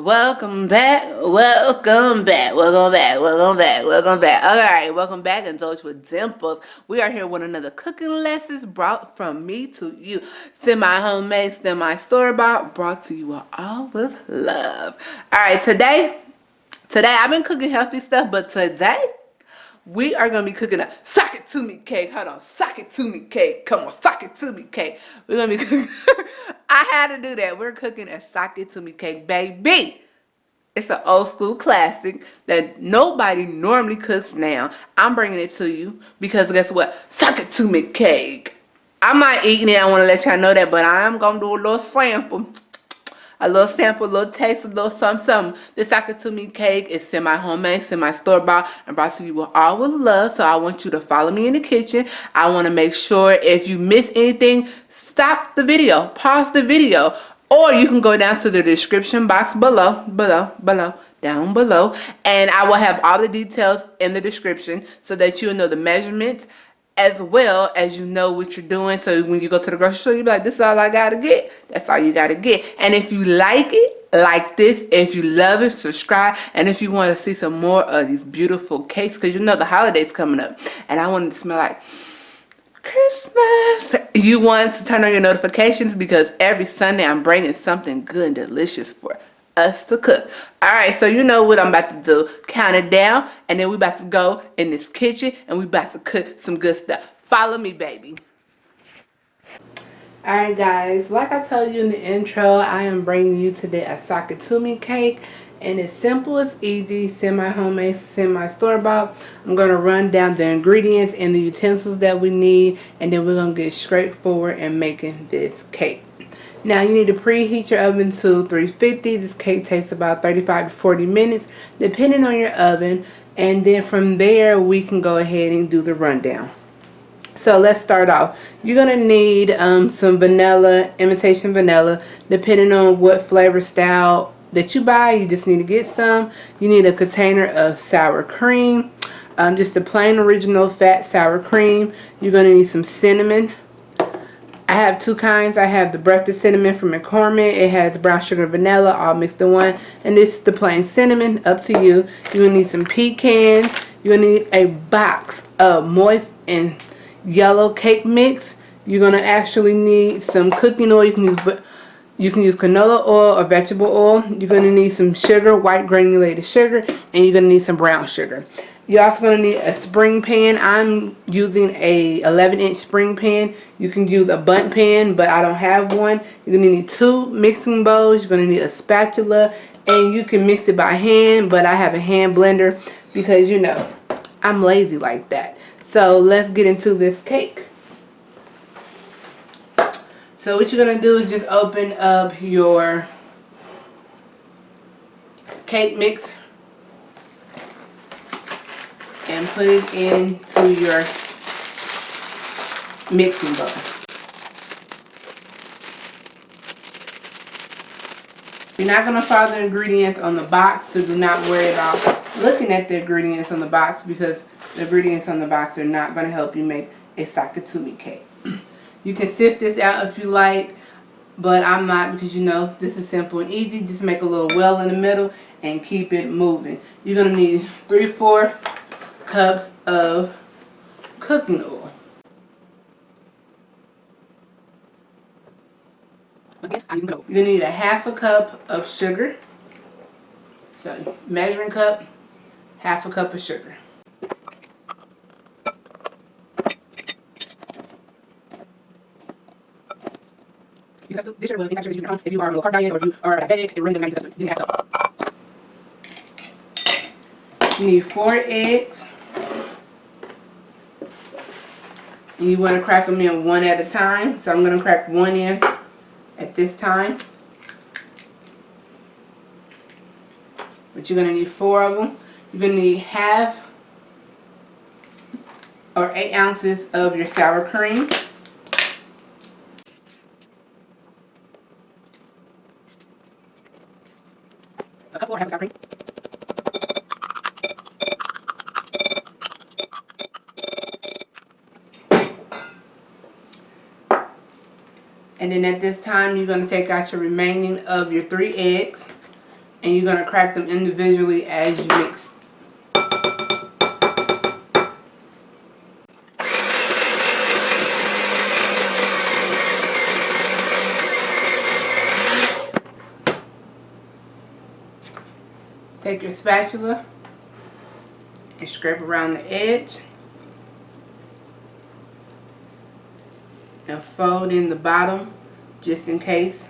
welcome back, welcome back, welcome back, welcome back, welcome back. Alright, welcome back, Indulge with Dimples. We are here with another cooking lessons brought from me to you. Semi-homemade, semi-store-bought, brought to you with all with love. Alright, today I've been cooking healthy stuff, but today we are going to be cooking a sock it to me cake. Hold on. Sock it to me cake. Come on. Sock it to me cake. We're going to be cooking. I had to do that. We're cooking a sock it to me cake, baby. It's an old school classic that nobody normally cooks now. I'm bringing it to you because guess what? Sock it to me cake. I'm not eating it. I want to let y'all know that, but I am going to do a little sample. A little sample, a little taste, a little something. This sock it to me cake is semi-homemade, semi-store-bought, and brought to you with all with love. So I want you to follow me in the kitchen. I want to make sure if you miss anything, stop the video, pause the video, or you can go down to the description box below, down below, and I will have all the details in the description so that you'll know the measurements, as well as you know what you're doing. So when you go to the grocery store, you'll be like, this is all I gotta get. That's all you gotta get. And if you like it, like this, if you love it, subscribe. And if you want to see some more of these beautiful cakes, because you know the holidays coming up, and I want it to smell like Christmas. You want to turn on your notifications because every Sunday I'm bringing something good and delicious for us to cook. Alright, so you know what I'm about to do. Count it down, and then we about to go in this kitchen and we about to cook some good stuff. Follow me, baby. Alright guys, like I told you in the intro, I am bringing you today a sock it to me cake. And it's simple, it's easy, semi-homemade, semi-store-bought. I'm going to run down the ingredients and the utensils that we need, and then we're going to get straightforward in making this cake. Now you need to preheat your oven to 350. This cake takes about 35 to 40 minutes depending on your oven, and then from there we can go ahead and do the rundown. So let's start off. You're going to need some vanilla, imitation vanilla, depending on what flavor style that you buy. You just need to get some. You need a container of sour cream, just a plain original fat sour cream. You're going to need some cinnamon. I have two kinds. I have the breakfast cinnamon from McCormick. It has brown sugar and vanilla all mixed in one. And this is the plain cinnamon, up to you. You're going to need some pecans. You're going to need a box of moist and yellow cake mix. You're going to actually need some cooking oil. You can use canola oil or vegetable oil. You're going to need some sugar, white granulated sugar, and you're going to need some brown sugar. You're also going to need a spring pan. I'm using a 11-inch spring pan. You can use a bundt pan, but I don't have one. You're going to need 2 mixing bowls. You're going to need a spatula, and you can mix it by hand, but I have a hand blender because, you know, I'm lazy like that. So let's get into this cake. So what you're going to do is just open up your cake mix and put it into your mixing bowl. You're not going to follow the ingredients on the box, so do not worry about looking at the ingredients on the box because the ingredients on the box are not going to help you make a sock it to me cake. You can sift this out if you like, but I'm not because you know this is simple and easy. Just make a little well in the middle and keep it moving. You're going to need 3/4 cups of cooking oil. You're going to need a 1/2 cup of sugar. So measuring cup, 1/2 cup of sugar. You have to dish it with any sugar if you are on a low carb diet or if you are diabetic, it really doesn't matter. You have to. You need 4 eggs. You want to crack them in one at a time. So I'm going to crack one in at this time. But you're going to need 4 of them. You're going to need 1/2 or 8 ounces of your sour cream. A cup or 1/2 sour cream. And then at this time, you're going to take out your remaining of your 3 eggs. and you're going to crack them individually as you mix. Take your spatula and scrape around the edge and fold in the bottom just in case,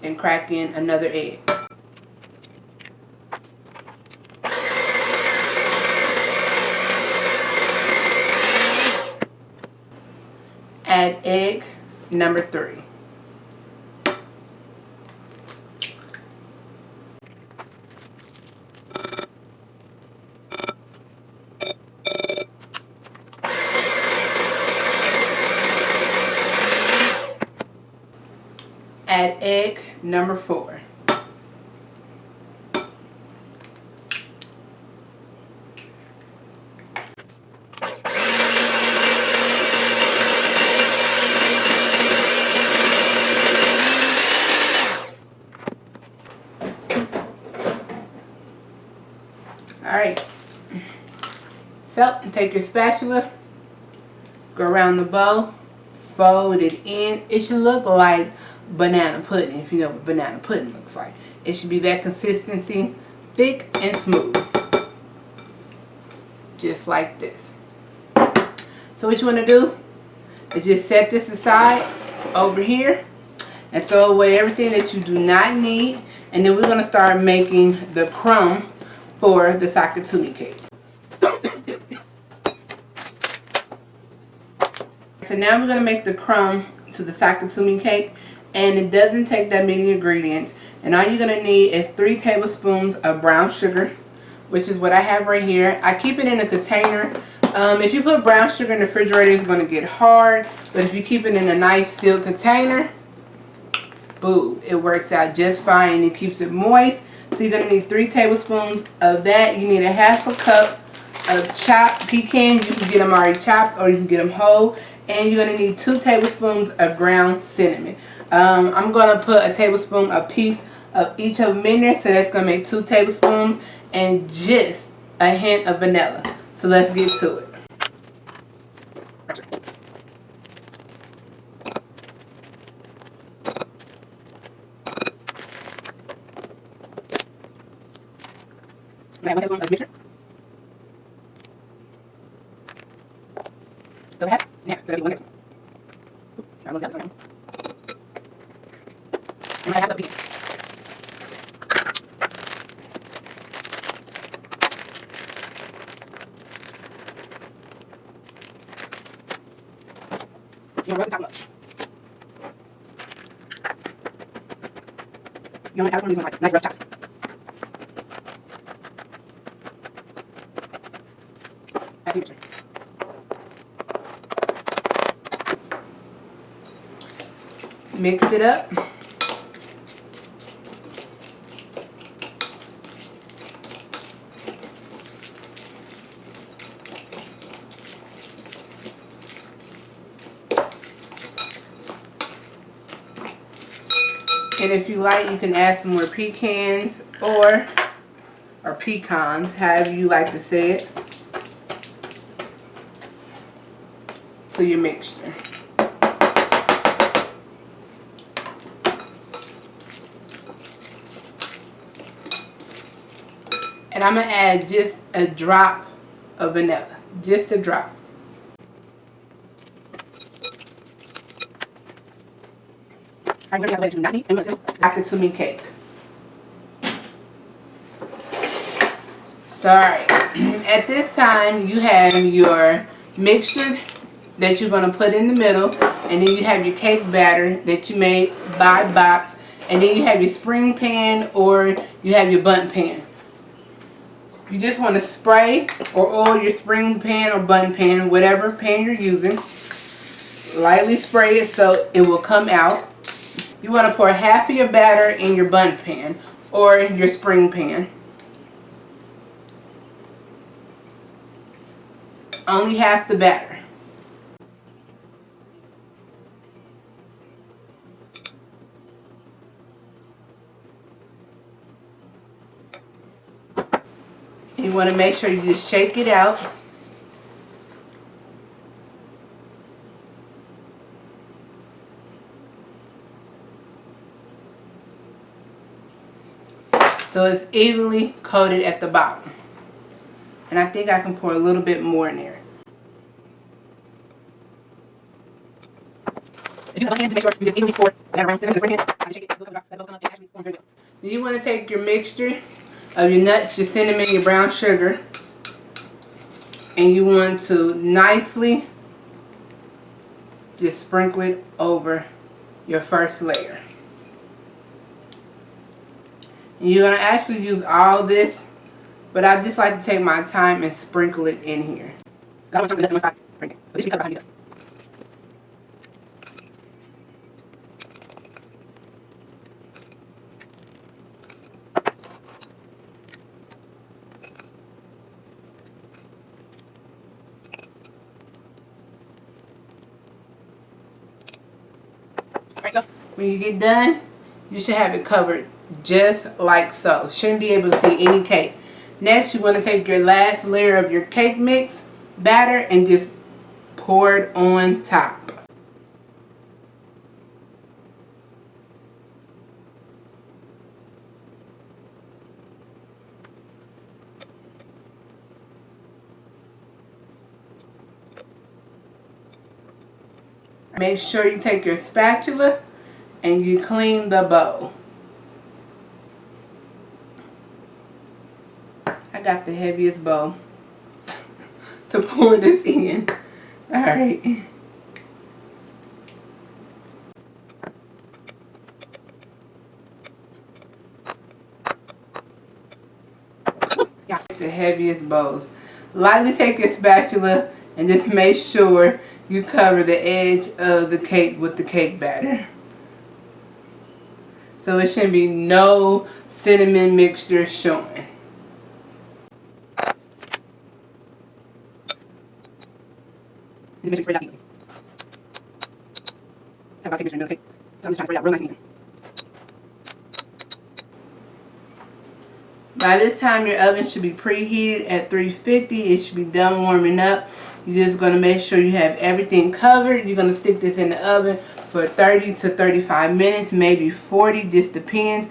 and crack in another egg. Add egg number 3. Add egg number 4. Alright, so take your spatula, go around the bowl, fold it in. It should look like banana pudding, if you know what banana pudding looks like. It should be that consistency, thick and smooth, just like this. So what you want to do is just set this aside over here and throw away everything that you do not need, and then we're going to start making the crumb for the sakatumi cake. So now we're going to make the crumb to the sakatumi cake, and it doesn't take that many ingredients, and all you're going to need is 3 tablespoons of brown sugar, which is what I have right here. I keep it in a container. If you put brown sugar in the refrigerator, it's going to get hard, but if you keep it in a nice sealed container, boo, it works out just fine. It keeps it moist. So you're going to need 3 tablespoons of that. You need a half a cup of chopped pecans. You can get them already chopped or you can get them whole. And you're going to need 2 tablespoons of ground cinnamon. I'm going to put a tablespoon a piece of each of them in there. So that's going to make 2 tablespoons and just a hint of vanilla. So let's get to it. I have 1 tablespoon of mixture. So I have, yeah, so that'll be 1 tablespoon. Try to lose out. And I have the pecans. You want to rub the top up. You don't have one of these ones like nice rough chops. Add some mixture. Mix it up. And if you like, you can add some more pecans or pecans, however you like to say it, to your mixture. And I'm going to add just a drop of vanilla. Just a drop. I'm going to add not eat. I'm going to sakatumi cake. Sorry. At this time, you have your mixture that you're going to put in the middle. And then you have your cake batter that you made by box. And then you have your spring pan or you have your bundt pan. You just want to spray or oil your spring pan or bundt pan, whatever pan you're using. Lightly spray it so it will come out. You want to pour half of your batter in your bundt pan or your spring pan. Only half the batter. You want to make sure you just shake it out. So it's evenly coated at the bottom. And I think I can pour a little bit more in there. If you have a hand, to make sure you just evenly pour that around. Just bring it. I shake it. Then you want to take your mixture of your nuts, your cinnamon, your brown sugar, and you want to nicely just sprinkle it over your first layer. And you're going to actually use all this, but I just like to take my time and sprinkle it in here. I don't want to nuts on one side. Bring it. But this should be covered behind you. Alright, so when you get done, you should have it covered just like so. Shouldn't be able to see any cake. Next, you want to take your last layer of your cake mix batter and just pour it on top. Make sure you take your spatula and you clean the bowl. I got the heaviest bowl to pour this in. Alright. Yeah, the heaviest bowls. Lightly take your spatula and just make sure you cover the edge of the cake with the cake batter. So it shouldn't be no cinnamon mixture showing. Just make sure you spread it out evenly. Have our cake mixture in the cake. So I'm just trying to spread it out real nice and even. By this time your oven should be preheated at 350. It should be done warming up. You're just going to make sure you have everything covered. You're going to stick this in the oven for 30 to 35 minutes, maybe 40, just depends,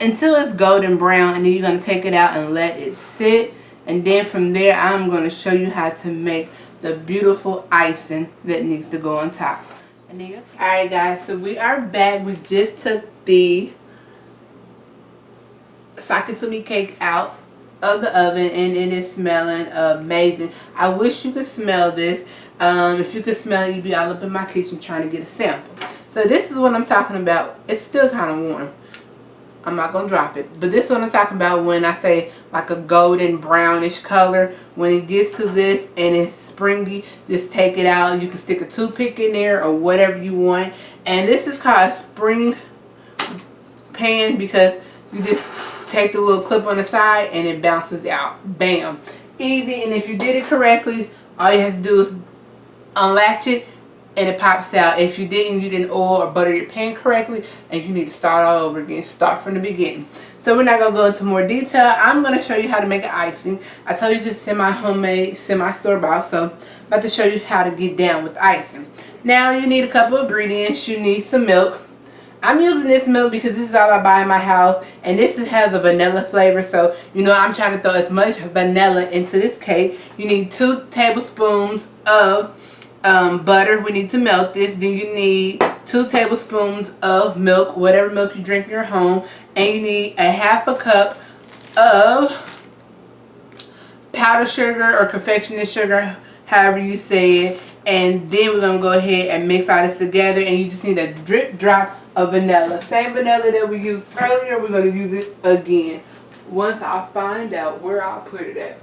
until it's golden brown, and then you're going to take it out and let it sit. And then from there, I'm going to show you how to make the beautiful icing that needs to go on top. Alright guys, so we are back. We just took the sakatumi cake out of the oven and it is smelling amazing. I wish you could smell this. If you could smell it, you'd be all up in my kitchen trying to get a sample. So this is what I'm talking about. It's still kind of warm. I'm not going to drop it. But this is what I'm talking about when I say like a golden brownish color. When it gets to this and it's springy, just take it out. You can stick a toothpick in there or whatever you want. And this is called a spring pan because you just take the little clip on the side and it bounces out. Bam. Easy. And if you did it correctly, all you have to do is unlatch it and it pops out. If you didn't oil or butter your pan correctly, and you need to start all over again. Start from the beginning. So we're not going to go into more detail. I'm going to show you how to make an icing. I told you just semi-homemade, semi-store-bought. So I'm about to show you how to get down with icing. Now you need a couple of ingredients. You need some milk. I'm using this milk because this is all I buy in my house, and this has a vanilla flavor, so you know I'm trying to throw as much vanilla into this cake. You need 2 tablespoons of butter. We need to melt this. Then you need 2 tablespoons of milk, whatever milk you drink in your home, and you need a half a cup of powdered sugar or confectioner's sugar, however you say it. And then we're going to go ahead and mix all this together, and you just need a drip drop of vanilla. Same vanilla that we used earlier, we're going to use it again once I find out where I'll put it at.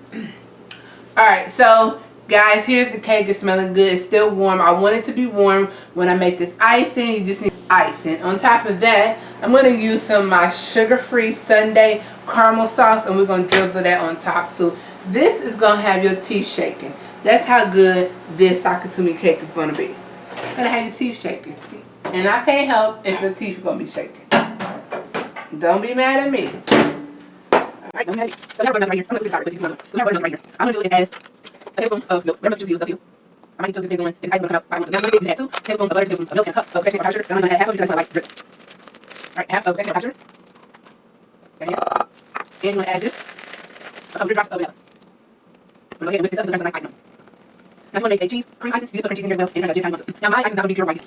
Alright, so guys, here's the cake. It's smelling good. It's still warm. I want it to be warm when I make this icing. You just need icing. On top of that, I'm going to use some of my sugar-free sundae caramel sauce, and we're going to drizzle that on top. So this is going to have your teeth shaking. That's how good this sakatumi cake is going to be. It's going to have your teeth shaking. And I can't help if your teeth are going to be shaking. Don't be mad at me. Alright, now we have it. So we have our right here. I'm going to start with this. So we have our right here. I'm going to do it as a tablespoon of milk. Whatever juice you use, up to you. I might use two depending on if the icing will come out by once. Now I'm going to add 2 tablespoons of butter, 2 tablespoons of milk, and a cup of fresh powdered sugar. And I'm going to add half of it because I like drizzle. Alright, half of fresh powdered sugar. Okay, here. And you're going to add this. A couple drops of vanilla. I'm going to go ahead and whisk this up until it turns a nice icing. Now if you want to make a cheese cream icing, you just put cream cheese in here as well and try to just how you want it. Now my icing is not going to be pure white.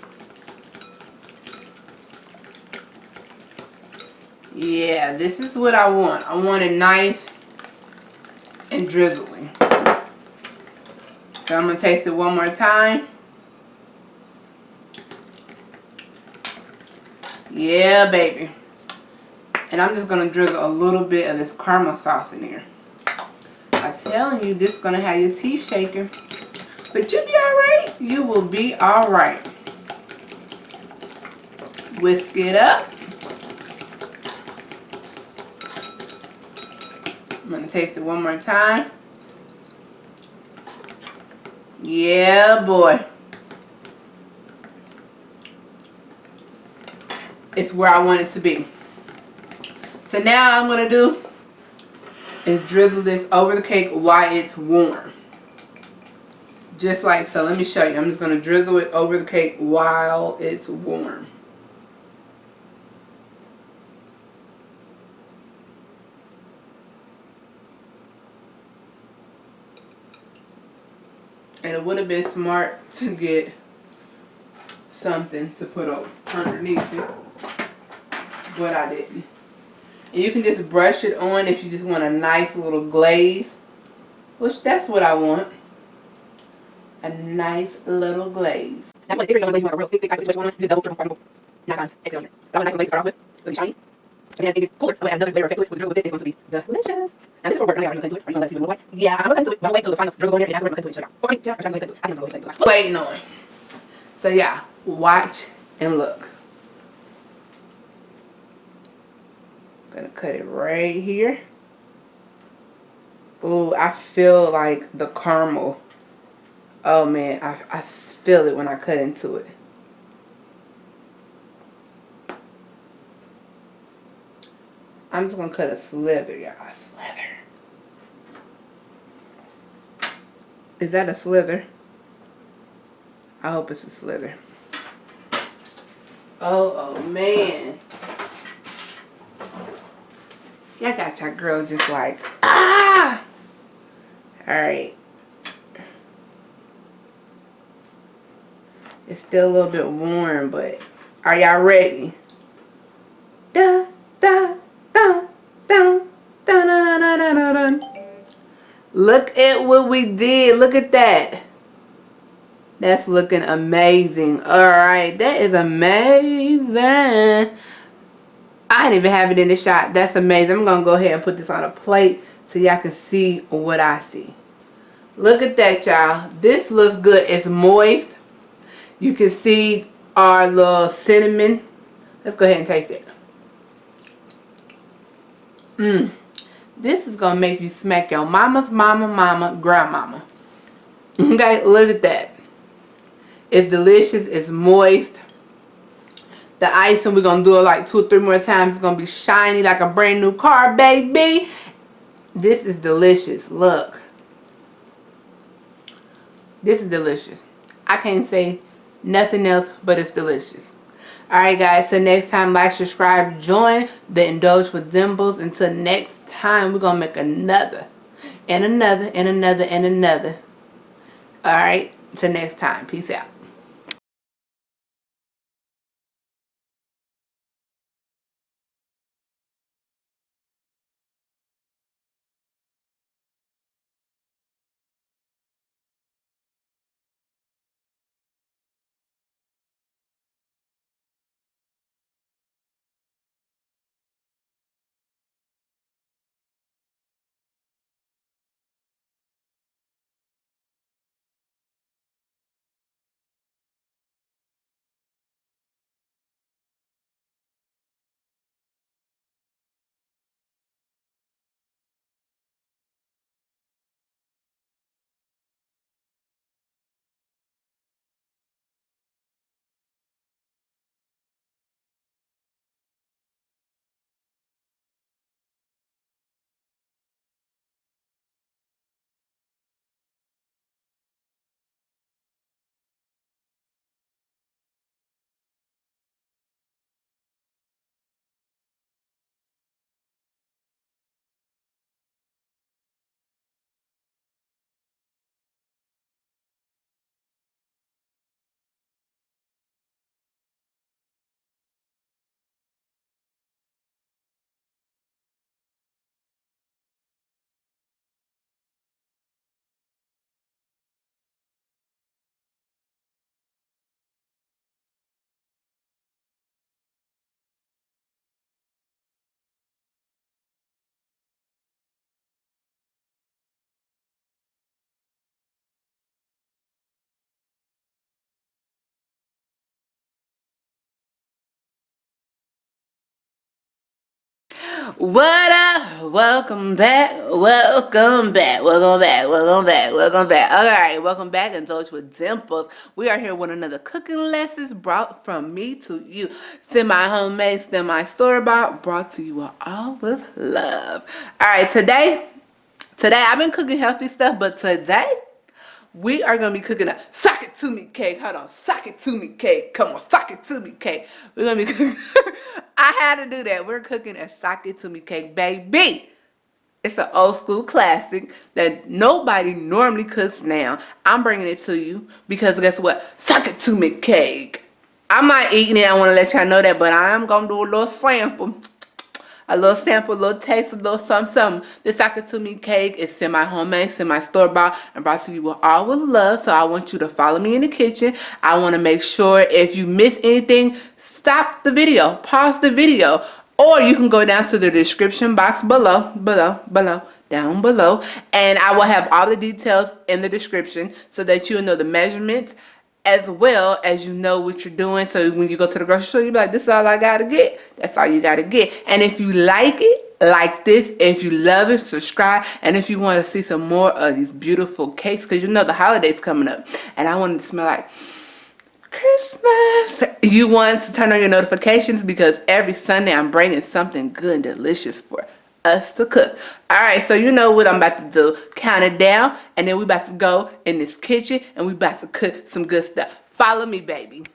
Yeah, this is what I want. I want it nice and drizzling. So I'm going to taste it one more time. Yeah, baby. And I'm just going to drizzle a little bit of this caramel sauce in here. I'm telling you, this is going to have your teeth shaking. But you'll be alright. You will be alright. Whisk it up. I'm going to taste it one more time. Yeah, boy. It's where I want it to be. So now I'm going to do is drizzle this over the cake while it's warm. Just like so. Let me show you. I'm just going to drizzle it over the cake while it's warm. And it would have been smart to get something to put underneath it, but I didn't. And you can just brush it on if you just want a nice little glaze, which that's what I want. A nice little glaze. Now, when you want a real thick type of situation, you just double, triple, quadruple, 9 times, extra on it. I want a nice glaze to start off with, so it'll be shiny. And then as it gets cooler, I'm going to add another layer of effect to it. With the drizzle with this, it's going to be delicious. Now this is for work. Are you going to into it? Are you going to let it see what it looks like? Yeah, I'm going to into it. But I'll wait till the final drizzle in there and afterwards I'm going to into it. Show you. I think I'm going to into it. Waiting on. So yeah, watch and look. Gonna cut it right here. Ooh, I feel like the caramel. Oh man, I feel it when I cut into it. I'm just gonna cut a slither, y'all. A slither. Is that a slither? I hope it's a slither. Oh man. Y'all got your girl just like, ah! Alright. It's still a little bit warm, but are y'all ready? Da, da, da, da, da, da, da, da, da, da. Look at what we did. Look at that. That's looking amazing. Alright, that is amazing. I didn't even have it in the shot. That's amazing. I'm going to go ahead and put this on a plate so y'all can see what I see. Look at that, y'all. This looks good. It's moist. You can see our little cinnamon. Let's go ahead and taste it. This is going to make you smack your mama's mama, grandmama. Okay, look at that. It's delicious. It's moist. The icing, we're going to do it like 2 or 3 more times. It's going to be shiny like a brand new car, baby. This is delicious. Look. This is delicious. I can't say nothing else, but it's delicious. Alright guys, so next time, like, subscribe, join the Indulge with Dimples. Until next time, we're going to make another, and another, and another, and another. Alright, till next time. Peace out. What up? Welcome back. Welcome back. Welcome back. Welcome back. Welcome back. Alright, welcome back. Indulge with Dimples. We are here with another cooking lessons brought from me to you. Semi-homemade, semi-store-bought, brought to you all with love. Alright, today I've been cooking healthy stuff, but today we are going to be cooking a sock it to me cake. Hold on. Sock it to me cake. Come on. Sock it to me cake. We're going to be cooking. I had to do that. We're cooking a sock it to me cake, baby. It's an old school classic that nobody normally cooks now. I'm bringing it to you because guess what? Sock it to me cake. I'm not eating it. I want to let y'all know that, but I am going to do a little sample. A little sample, a little taste, a little something. This Sakatumi cake is semi-homemade, semi-store-bought, and brought to you with all with love. So I want you to follow me in the kitchen. I want to make sure if you miss anything, stop the video, pause the video, or you can go down to the description box below, down below, and I will have all the details in the description so that you'll know the measurements, as well as you know what you're doing. So when you go to the grocery store, you'll be like, this is all I gotta get. That's all you gotta get. And if you like it, like this. If you love it, subscribe. And if you want to see some more of these beautiful cakes, because you know the holidays coming up, and I want it to smell like Christmas. You want to turn on your notifications because every Sunday I'm bringing something good and delicious for us to cook. Alright, so you know what I'm about to do. Count it down, and then we about to go in this kitchen and we about to cook some good stuff. Follow me, baby.